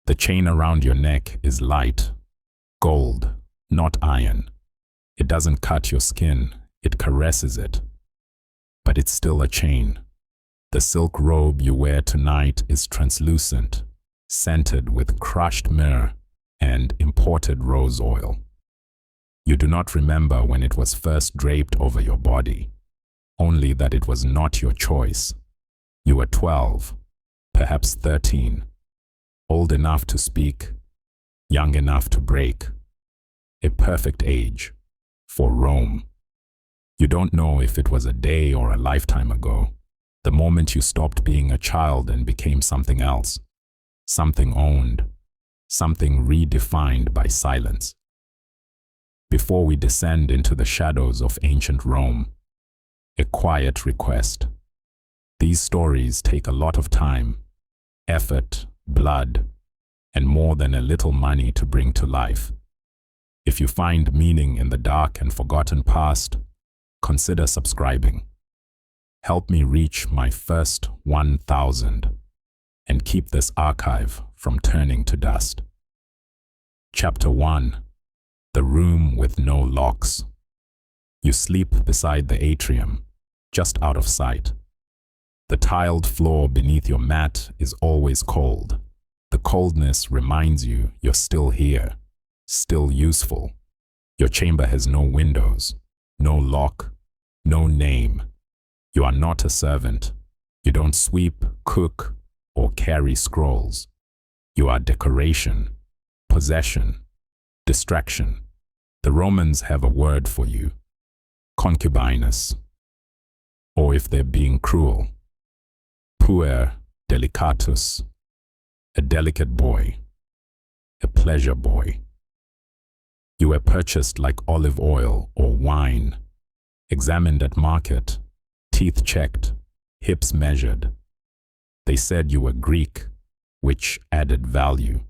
The chain around your neck is light, gold, not iron. It doesn't cut your skin, it caresses it. But it's still a chain. The silk robe you wear tonight is translucent, scented with crushed myrrh and imported rose oil. You do not remember when it was first draped over your body, only that it was not your choice. You were 12, perhaps 13, old enough to speak, young enough to break. A perfect age for Rome. You don't know if it was a day or a lifetime ago, the moment you stopped being a child and became something else, something owned, something redefined by silence. Before we descend into the shadows of ancient Rome, a quiet request. These stories take a lot of time, effort, blood, and more than a little money to bring to life. If you find meaning in the dark and forgotten past, consider subscribing. Help me reach my first 1,000 and keep this archive from turning to dust. Chapter 1. The Room with No Locks. You sleep beside the atrium, just out of sight. The tiled floor beneath your mat is always cold. The coldness reminds you you're still here, still useful. Your chamber has no windows, no lock, no name. You are not a servant. You don't sweep, cook, or carry scrolls. You are decoration, possession, distraction. The Romans have a word for you: concubinus. Or if they're being cruel, puer delicatus, a delicate boy, a pleasure boy. You were purchased like olive oil or wine, examined at market, teeth checked, hips measured. They said you were Greek, which added value,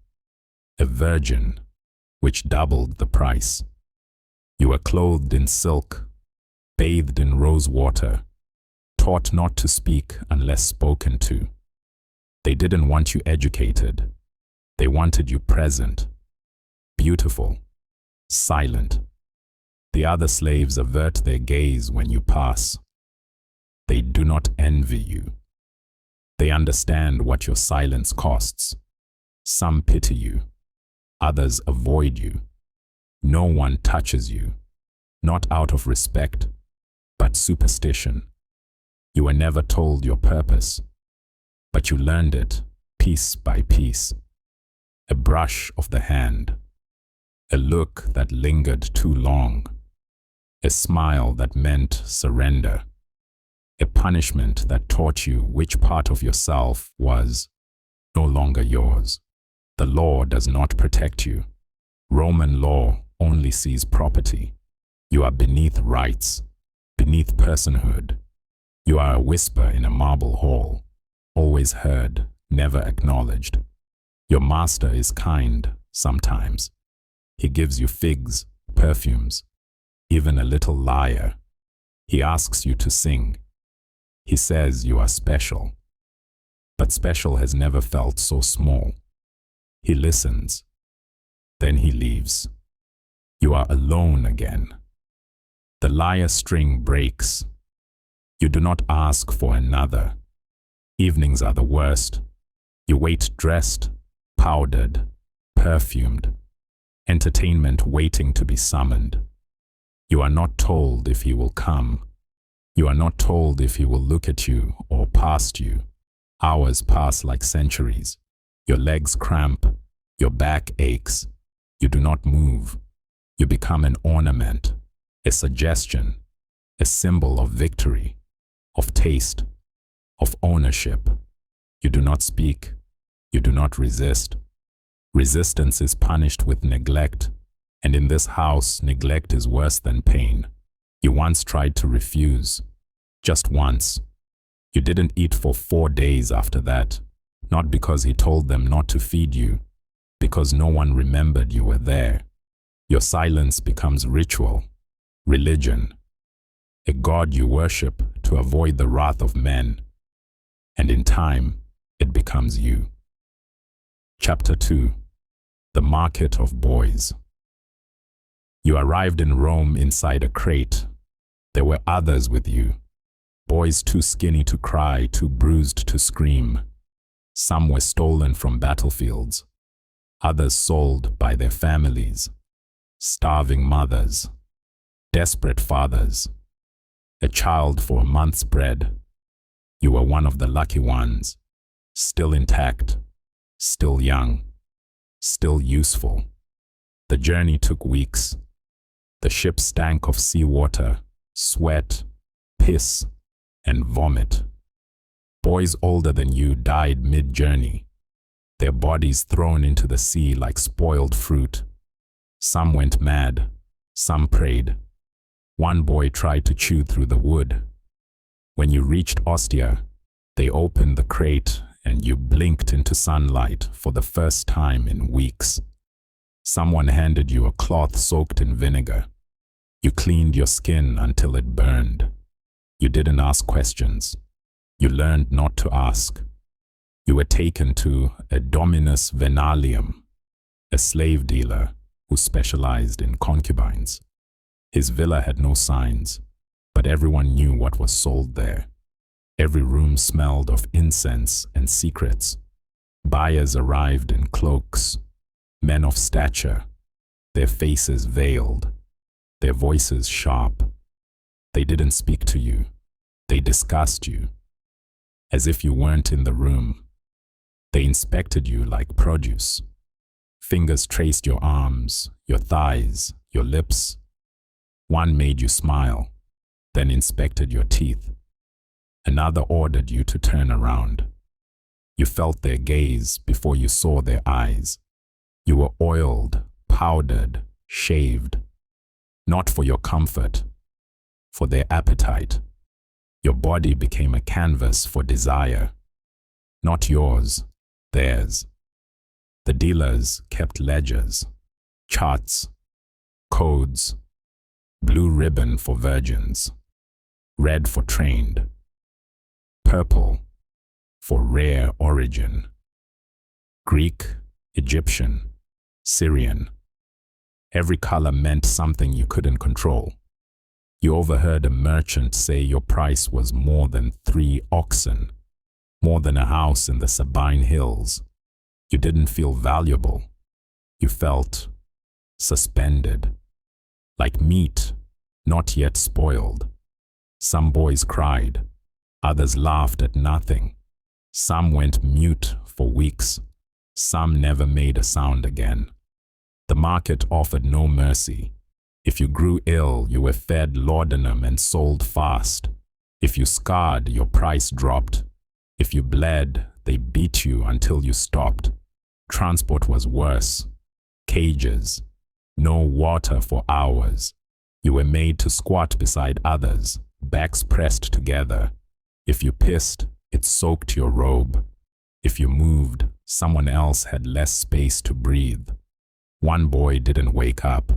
a virgin, which doubled the price. You were clothed in silk, bathed in rose water, taught not to speak unless spoken to. They didn't want you educated. They wanted you present, beautiful, silent. The other slaves avert their gaze when you pass. They do not envy you. They understand what your silence costs. Some pity you, others avoid you. No one touches you, not out of respect, but superstition. You were never told your purpose, but you learned it piece by piece. A brush of the hand, a look that lingered too long, a smile that meant surrender, a punishment that taught you which part of yourself was no longer yours. The law does not protect you. Roman law only sees property. You are beneath rights, beneath personhood. You are a whisper in a marble hall, always heard, never acknowledged. Your master is kind sometimes. He gives you figs, perfumes, even a little lyre. He asks you to sing. He says you are special. But special has never felt so small. He listens. Then he leaves. You are alone again. The lyre string breaks. You do not ask for another. Evenings are the worst. You wait dressed, powdered, perfumed. Entertainment waiting to be summoned. You are not told if he will come. You are not told if he will look at you or past you. Hours pass like centuries. Your legs cramp. Your back aches. You do not move. You become an ornament, a suggestion, a symbol of victory, of taste, of ownership. You do not speak. You do not resist. Resistance is punished with neglect, and in this house, neglect is worse than pain. You once tried to refuse, just once. You didn't eat for 4 days after that, not because he told them not to feed you, because no one remembered you were there. Your silence becomes ritual, religion, a god you worship to avoid the wrath of men, and in time, it becomes you. Chapter 2. The Market of Boys. You arrived in Rome inside a crate. There were others with you. Boys too skinny to cry, too bruised to scream. Some were stolen from battlefields. Others sold by their families. Starving mothers. Desperate fathers. A child for a month's bread. You were one of the lucky ones. Still intact. Still young. Still useful. The journey took weeks. The ship stank of seawater, sweat, piss, and vomit. Boys older than you died mid-journey, their bodies thrown into the sea like spoiled fruit. Some went mad, some prayed. One boy tried to chew through the wood. When you reached Ostia, they opened the crate and you blinked into sunlight for the first time in weeks. Someone handed you a cloth soaked in vinegar. You cleaned your skin until it burned. You didn't ask questions. You learned not to ask. You were taken to a Dominus Venalium, a slave dealer who specialized in concubines. His villa had no signs, but everyone knew what was sold there. Every room smelled of incense and secrets. Buyers arrived in cloaks, men of stature, their faces veiled, their voices sharp. They didn't speak to you. They discussed you, as if you weren't in the room. They inspected you like produce. Fingers traced your arms, your thighs, your lips. One made you smile, then inspected your teeth. Another ordered you to turn around. You felt their gaze before you saw their eyes. You were oiled, powdered, shaved. Not for your comfort, for their appetite. Your body became a canvas for desire. Not yours, theirs. The dealers kept ledgers, charts, codes, blue ribbon for virgins, red for trained, purple for rare origin, Greek, Egyptian, Syrian. Every color meant something you couldn't control. You overheard a merchant say your price was more than 3 oxen, more than a house in the Sabine Hills. You didn't feel valuable. You felt suspended, like meat not yet spoiled. Some boys cried. Others laughed at nothing. Some went mute for weeks. Some never made a sound again. The market offered no mercy. If you grew ill, you were fed laudanum and sold fast. If you scarred, your price dropped. If you bled, they beat you until you stopped. Transport was worse. Cages. No water for hours. You were made to squat beside others, backs pressed together. If you pissed, it soaked your robe. If you moved, someone else had less space to breathe. One boy didn't wake up.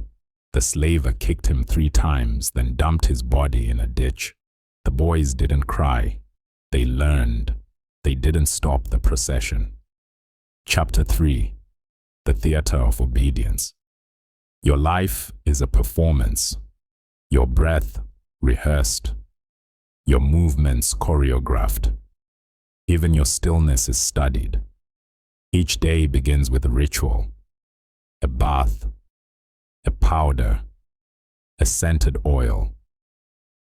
The slaver kicked him 3 times, then dumped his body in a ditch. The boys didn't cry. They learned. They didn't stop the procession. Chapter 3. The Theater of Obedience. Your life is a performance. Your breath rehearsed. Your movements choreographed. Even your stillness is studied. Each day begins with a ritual. A bath, a powder, a scented oil,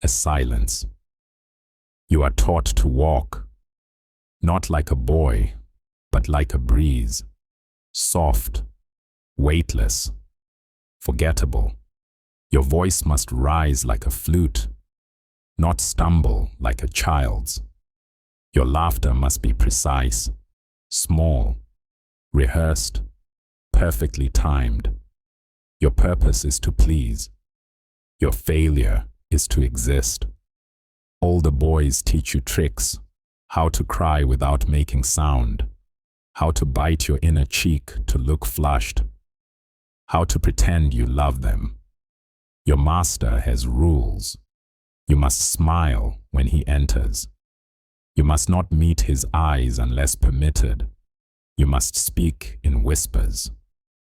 a silence. You are taught to walk, not like a boy, but like a breeze, soft, weightless, forgettable. Your voice must rise like a flute, not stumble like a child's. Your laughter must be precise, small, rehearsed, perfectly timed. Your purpose is to please. Your failure is to exist. Older boys teach you tricks, how to cry without making sound, how to bite your inner cheek to look flushed, how to pretend you love them. Your master has rules. You must smile when he enters. You must not meet his eyes unless permitted. You must speak in whispers.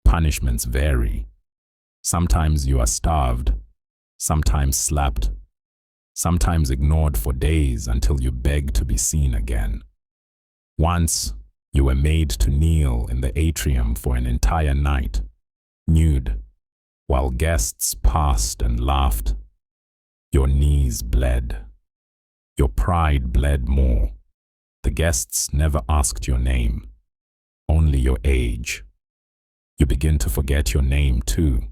Punishments vary. Sometimes you are starved, sometimes slapped, sometimes ignored for days until you beg to be seen again. Once, you were made to kneel in the atrium for an entire night, nude, while guests passed and laughed. Your knees bled. Your pride bled more. The guests never asked your name, only your age. You begin to forget your name too.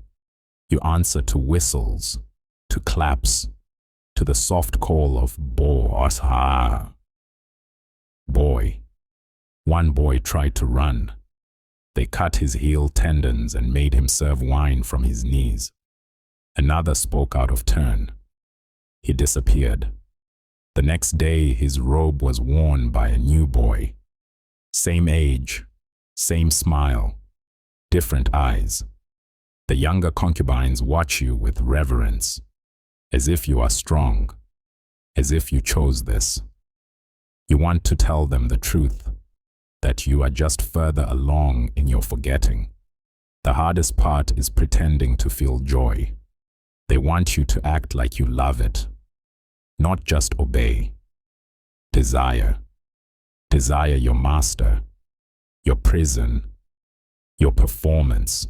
You answer to whistles, to claps, to the soft call of boss. Boy. One boy tried to run. They cut his heel tendons and made him serve wine from his knees. Another spoke out of turn. He disappeared. The next day, his robe was worn by a new boy. Same age, same smile, different eyes. The younger concubines watch you with reverence, as if you are strong, as if you chose this. You want to tell them the truth, that you are just further along in your forgetting. The hardest part is pretending to feel joy. They want you to act like you love it, not just obey. Desire. Desire your master, your prison, your performance.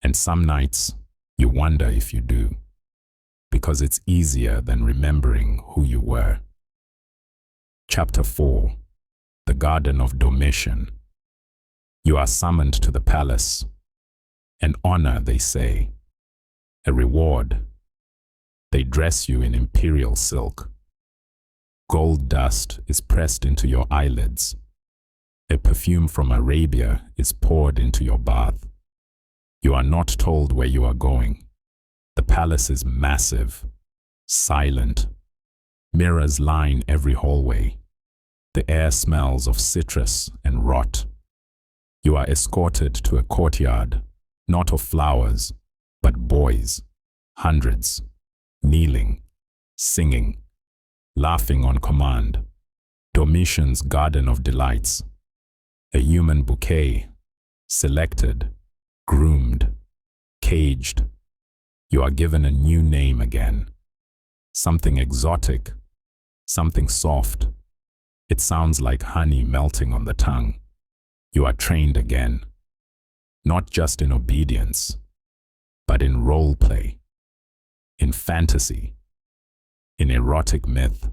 And some nights, you wonder if you do, because it's easier than remembering who you were. Chapter 4. The Garden of Domitian. You are summoned to the palace. An honor, they say. A reward. They dress you in imperial silk. Gold dust is pressed into your eyelids. A perfume from Arabia is poured into your bath. You are not told where you are going. The palace is massive, silent. Mirrors line every hallway. The air smells of citrus and rot. You are escorted to a courtyard, not of flowers, but boys, hundreds, kneeling, singing, laughing on command. Domitian's garden of delights. A human bouquet, selected, groomed, caged. You are given a new name again. Something exotic, something soft. It sounds like honey melting on the tongue. You are trained again, not just in obedience, but in role play, in fantasy, in erotic myth.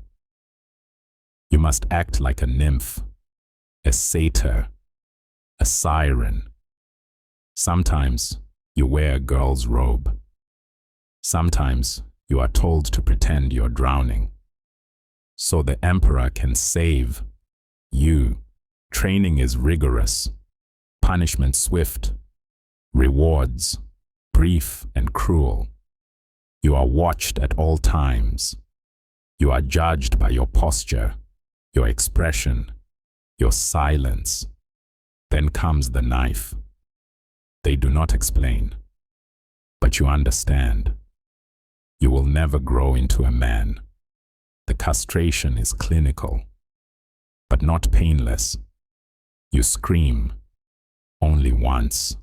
You must act like a nymph, a satyr, a siren. Sometimes you wear a girl's robe. Sometimes you are told to pretend you're drowning, so the emperor can save you. Training is rigorous, punishment swift, rewards brief and cruel. You are watched at all times. You are judged by your posture, your expression, your silence. Then comes the knife. They do not explain, but you understand. You will never grow into a man. The castration is clinical, but not painless. You scream only once,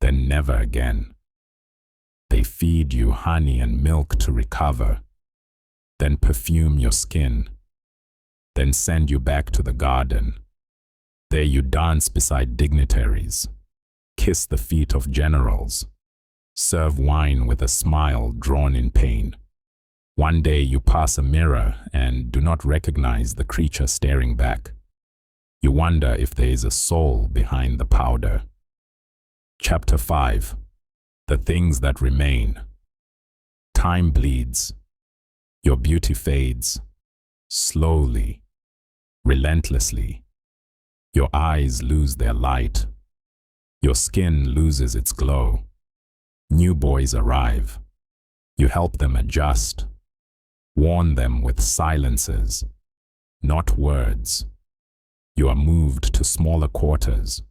then never again. They feed you honey and milk to recover, then perfume your skin, then send you back to the garden. There you dance beside dignitaries, kiss the feet of generals, serve wine with a smile drawn in pain. One day you pass a mirror and do not recognize the creature staring back. You wonder if there is a soul behind the powder. Chapter 5. The Things That Remain. Time bleeds. Your beauty fades. Slowly. Relentlessly. Your eyes lose their light. Your skin loses its glow. New boys arrive. You help them adjust. Warn them with silences, not words. You are moved to smaller quarters.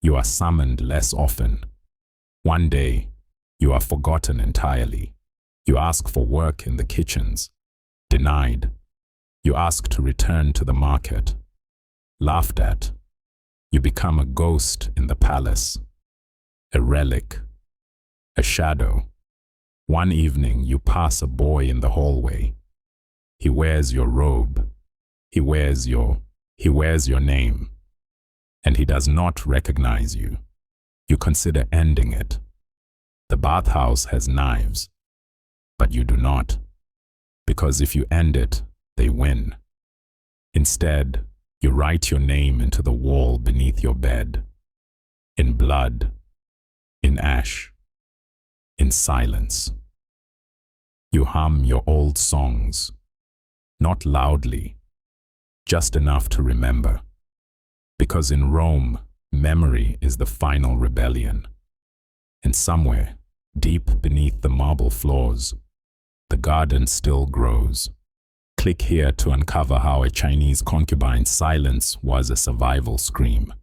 You are summoned less often. One day, you are forgotten entirely. You ask for work in the kitchens. Denied. You ask to return to the market. Laughed at. You become a ghost in the palace, a relic, a shadow. One evening you pass a boy in the hallway. He wears your robe. He wears your name. And he does not recognize you. You consider ending it. The bathhouse has knives, but you do not. Because if you end it, they win. Instead, you write your name into the wall beneath your bed. In blood, in ash, in silence. You hum your old songs, not loudly, just enough to remember. Because in Rome, memory is the final rebellion. And somewhere, deep beneath the marble floors, the garden still grows. Click here to uncover how a Chinese concubine's silence was a survival scream.